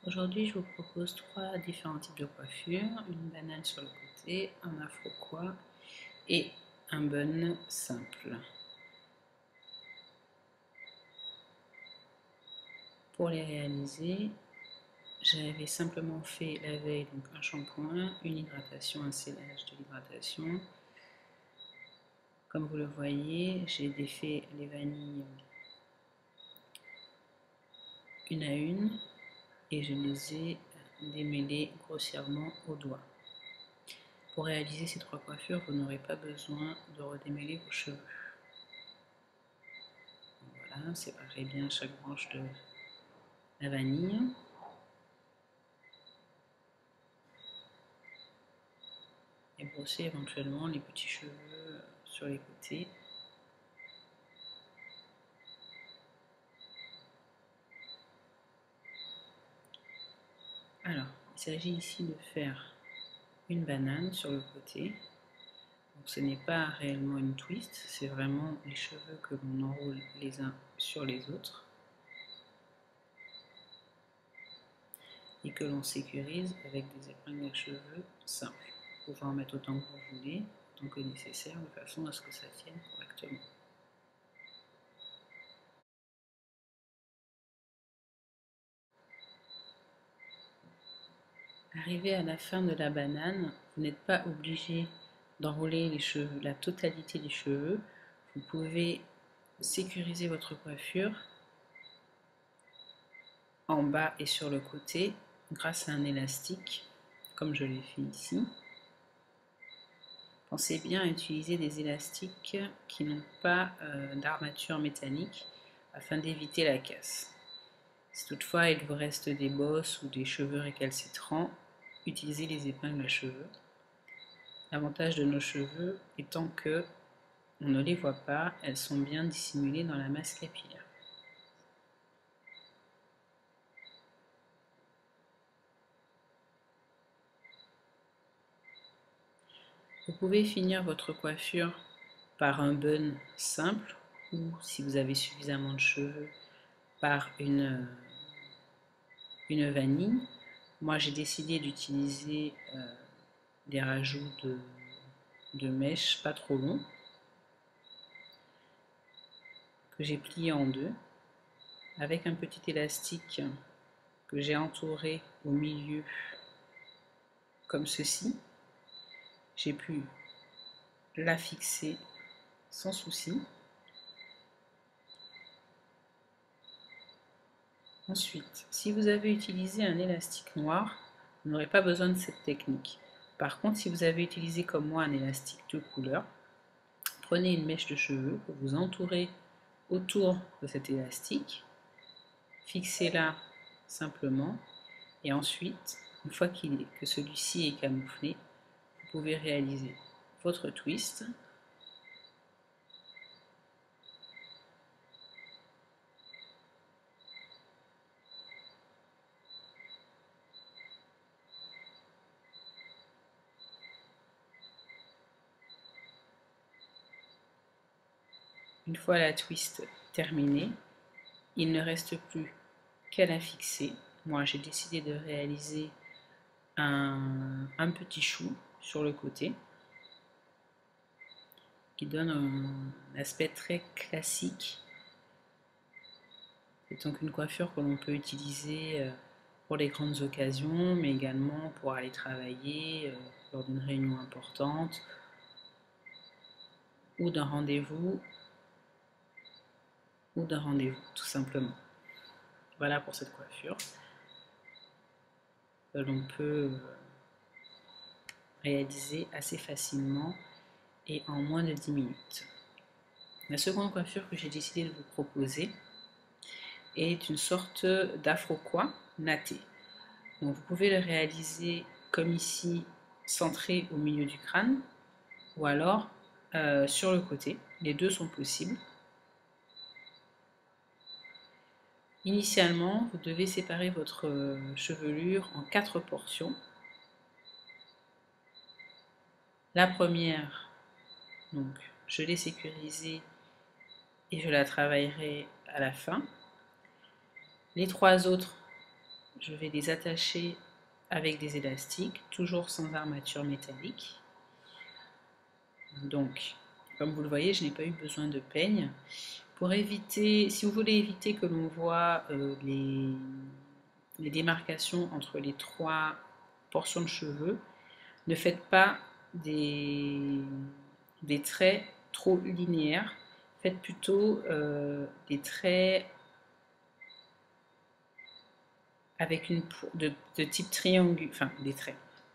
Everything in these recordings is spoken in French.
Aujourd'hui, je vous propose 3 différents types de coiffure, une banane sur le côté, un afro-coif et un bun simple. Pour les réaliser, j'avais simplement fait la veille donc un shampoing, une hydratation, un sélage de l'hydratation. Comme vous le voyez, j'ai défait les vanilles une à une et je les ai démêlées grossièrement au doigt. Pour réaliser ces 3 coiffures, vous n'aurez pas besoin de redémêler vos cheveux. Voilà, séparez bien chaque branche de la vanille. Et brossez éventuellement les petits cheveux sur les côtés. Alors, il s'agit ici de faire une banane sur le côté. Donc, ce n'est pas réellement une twist, c'est vraiment les cheveux que l'on enroule les uns sur les autres et que l'on sécurise avec des épingles à cheveux simples. Vous pouvez en mettre autant que vous voulez, autant que nécessaire, de façon à ce que ça tienne correctement. Arrivé à la fin de la banane, vous n'êtes pas obligé d'enrouler les cheveux, la totalité des cheveux. Vous pouvez sécuriser votre coiffure en bas et sur le côté grâce à un élastique, comme je l'ai fait ici. Pensez bien à utiliser des élastiques qui n'ont pas d'armature métallique afin d'éviter la casse. Si toutefois il vous reste des bosses ou des cheveux récalcitrants, utilisez les épingles à cheveux. L'avantage de nos cheveux étant que on ne les voit pas, elles sont bien dissimulées dans la masse capillaire. Vous pouvez finir votre coiffure par un bun simple ou, si vous avez suffisamment de cheveux, par une vanille. Moi, j'ai décidé d'utiliser des rajouts de mèches pas trop longs que j'ai plié en deux avec un petit élastique que j'ai entouré au milieu comme ceci. J'ai pu la fixer sans souci. Ensuite, si vous avez utilisé un élastique noir, vous n'aurez pas besoin de cette technique. Par contre, si vous avez utilisé comme moi un élastique de couleur, prenez une mèche de cheveux que vous entourez autour de cet élastique, fixez-la simplement et ensuite, une fois que celui-ci est camouflé, vous pouvez réaliser votre twist. Une fois la twist terminée, il ne reste plus qu'à la fixer. Moi, j'ai décidé de réaliser un petit chou sur le côté qui donne un aspect très classique. C'est donc une coiffure que l'on peut utiliser pour les grandes occasions, mais également pour aller travailler lors d'une réunion importante ou d'un rendez-vous tout simplement. Voilà pour cette coiffure que l'on peut réaliser assez facilement et en moins de 10 minutes. La seconde coiffure que j'ai décidé de vous proposer est une sorte d'afro-coif natté. Donc vous pouvez le réaliser comme ici, centré au milieu du crâne, ou alors sur le côté. Les deux sont possibles. Initialement, vous devez séparer votre chevelure en 4 portions. La première, donc, je l'ai sécurisée et je la travaillerai à la fin. Les 3 autres, je vais les attacher avec des élastiques, toujours sans armature métallique. Donc, comme vous le voyez, je n'ai pas eu besoin de peigne. Pour éviter, si vous voulez éviter que l'on voit les démarcations entre les trois portions de cheveux, ne faites pas des traits trop linéaires. Faites plutôt des traits avec de type triangulaire, enfin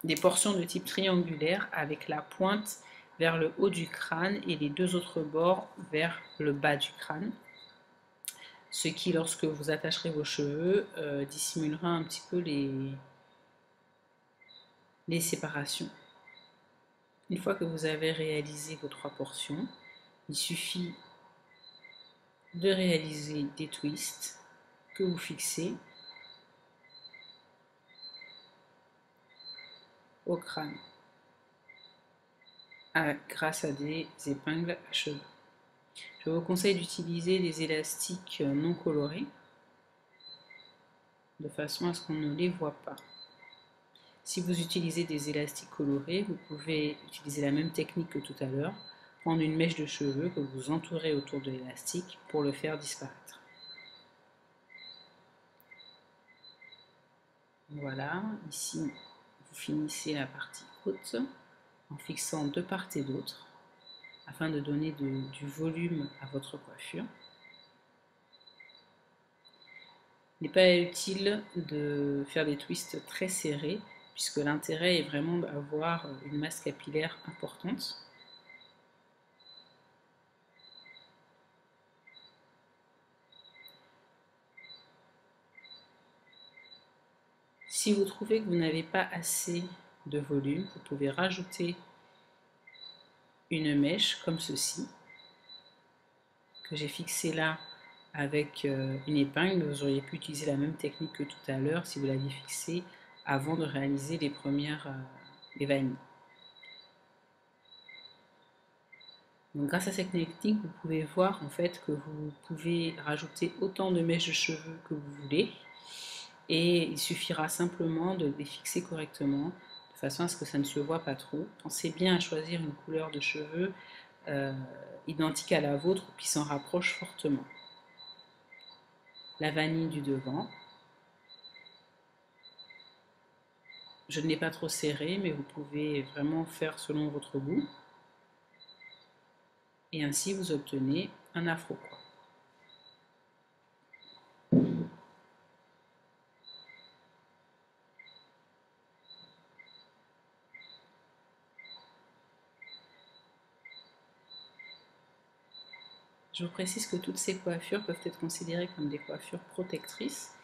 des portions de type triangulaire avec la pointe vers le haut du crâne et les deux autres bords vers le bas du crâne. Ce qui, lorsque vous attacherez vos cheveux, dissimulera un petit peu les séparations. Une fois que vous avez réalisé vos trois portions, il suffit de réaliser des twists que vous fixez au crâne grâce à des épingles à cheveux. Je vous conseille d'utiliser des élastiques non colorés de façon à ce qu'on ne les voit pas. Si vous utilisez des élastiques colorés, vous pouvez utiliser la même technique que tout à l'heure, prendre une mèche de cheveux que vous entourez autour de l'élastique pour le faire disparaître. Voilà, ici vous finissez la partie haute en fixant de part et d'autre afin de donner du volume à votre coiffure. Il n'est pas utile de faire des twists très serrés puisque l'intérêt est vraiment d'avoir une masse capillaire importante. Si vous trouvez que vous n'avez pas assez de volume, vous pouvez rajouter une mèche comme ceci, que j'ai fixée là avec une épingle. Vous auriez pu utiliser la même technique que tout à l'heure si vous l'aviez fixée avant de réaliser les premières vanilles. Donc, grâce à cette technique, vous pouvez voir en fait que vous pouvez rajouter autant de mèches de cheveux que vous voulez et il suffira simplement de les fixer correctement de façon à ce que ça ne se voit pas trop. Pensez bien à choisir une couleur de cheveux identique à la vôtre ou qui s'en rapproche fortement. La vanille du devant. Je ne l'ai pas trop serré, mais vous pouvez vraiment faire selon votre goût. Et ainsi, vous obtenez un afro-coin. Je vous précise que toutes ces coiffures peuvent être considérées comme des coiffures protectrices,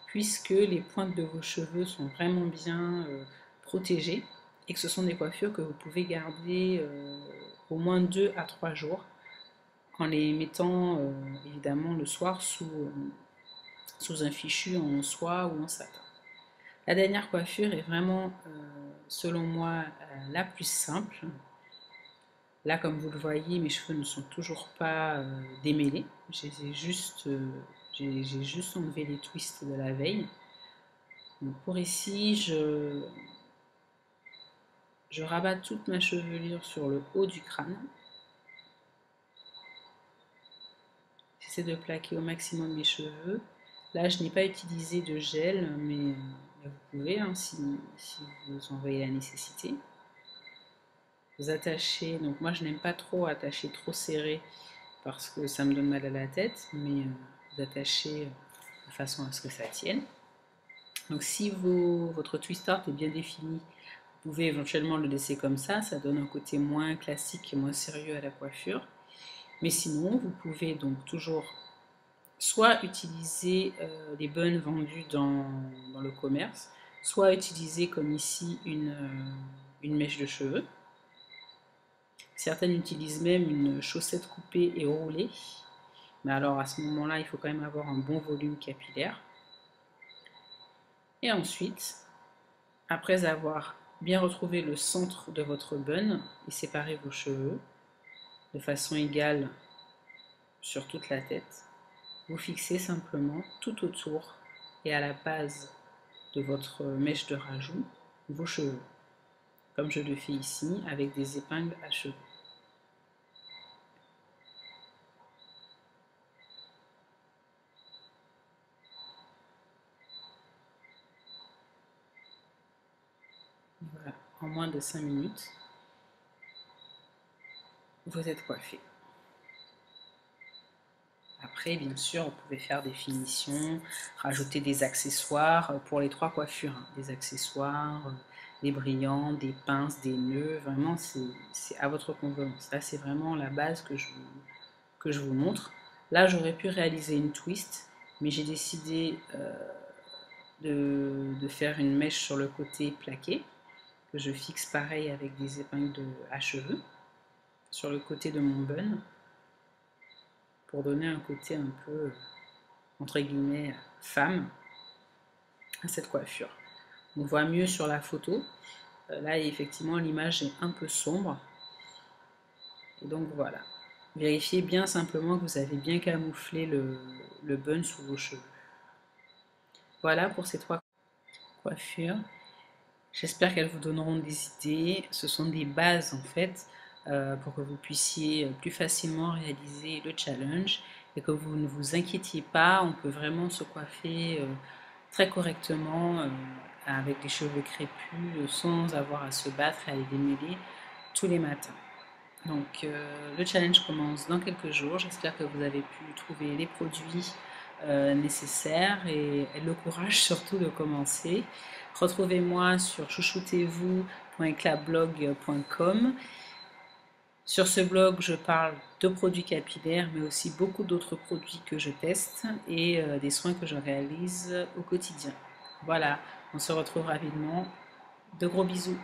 puisque les pointes de vos cheveux sont vraiment bien protégées et que ce sont des coiffures que vous pouvez garder au moins 2 à 3 jours en les mettant évidemment le soir sous un fichu en soie ou en satin. La dernière coiffure est vraiment, selon moi, la plus simple. Là, comme vous le voyez, mes cheveux ne sont toujours pas démêlés. J'ai juste enlevé les twists de la veille. Donc pour ici, je rabats toute ma chevelure sur le haut du crâne. J'essaie de plaquer au maximum mes cheveux. Là, je n'ai pas utilisé de gel, mais vous pouvez hein, si vous en voyez la nécessité. Vous attachez, donc moi je n'aime pas trop attacher trop serré parce que ça me donne mal à la tête, mais vous attachez de façon à ce que ça tienne. Donc si votre twist art est bien défini, vous pouvez éventuellement le laisser comme ça donne un côté moins classique et moins sérieux à la coiffure. Mais sinon, vous pouvez donc toujours soit utiliser les buns vendus dans le commerce, soit utiliser comme ici une mèche de cheveux. Certaines utilisent même une chaussette coupée et roulée. Mais alors à ce moment-là, il faut quand même avoir un bon volume capillaire. Et ensuite, après avoir bien retrouvé le centre de votre bun et séparé vos cheveux de façon égale sur toute la tête, vous fixez simplement tout autour et à la base de votre mèche de rajout vos cheveux, comme je le fais ici avec des épingles à cheveux. Voilà, en moins de 5 minutes, vous êtes coiffé. Après, bien sûr, vous pouvez faire des finitions, rajouter des accessoires pour les 3 coiffures. Hein. Des accessoires, des brillants, des pinces, des nœuds. Vraiment, c'est à votre convenance. Là, c'est vraiment la base que je vous montre. Là, j'aurais pu réaliser une twist, mais j'ai décidé de faire une mèche sur le côté plaqué, que je fixe pareil avec des épingles à cheveux, sur le côté de mon bun, pour donner un côté un peu, entre guillemets, femme à cette coiffure. On voit mieux sur la photo. Là, effectivement, l'image est un peu sombre. Et donc voilà. Vérifiez bien simplement que vous avez bien camouflé le bun sous vos cheveux. Voilà pour ces 3 coiffures. J'espère qu'elles vous donneront des idées. Ce sont des bases en fait pour que vous puissiez plus facilement réaliser le challenge et que vous ne vous inquiétiez pas. On peut vraiment se coiffer très correctement avec des cheveux crépus sans avoir à se battre et à les démêler tous les matins. Donc le challenge commence dans quelques jours. J'espère que vous avez pu trouver les produits nécessaires et le courage surtout de commencer. Retrouvez-moi sur chouchoutez-vous.eclatblog.com. Sur ce blog, je parle de produits capillaires, mais aussi beaucoup d'autres produits que je teste et des soins que je réalise au quotidien. Voilà, on se retrouve rapidement. De gros bisous.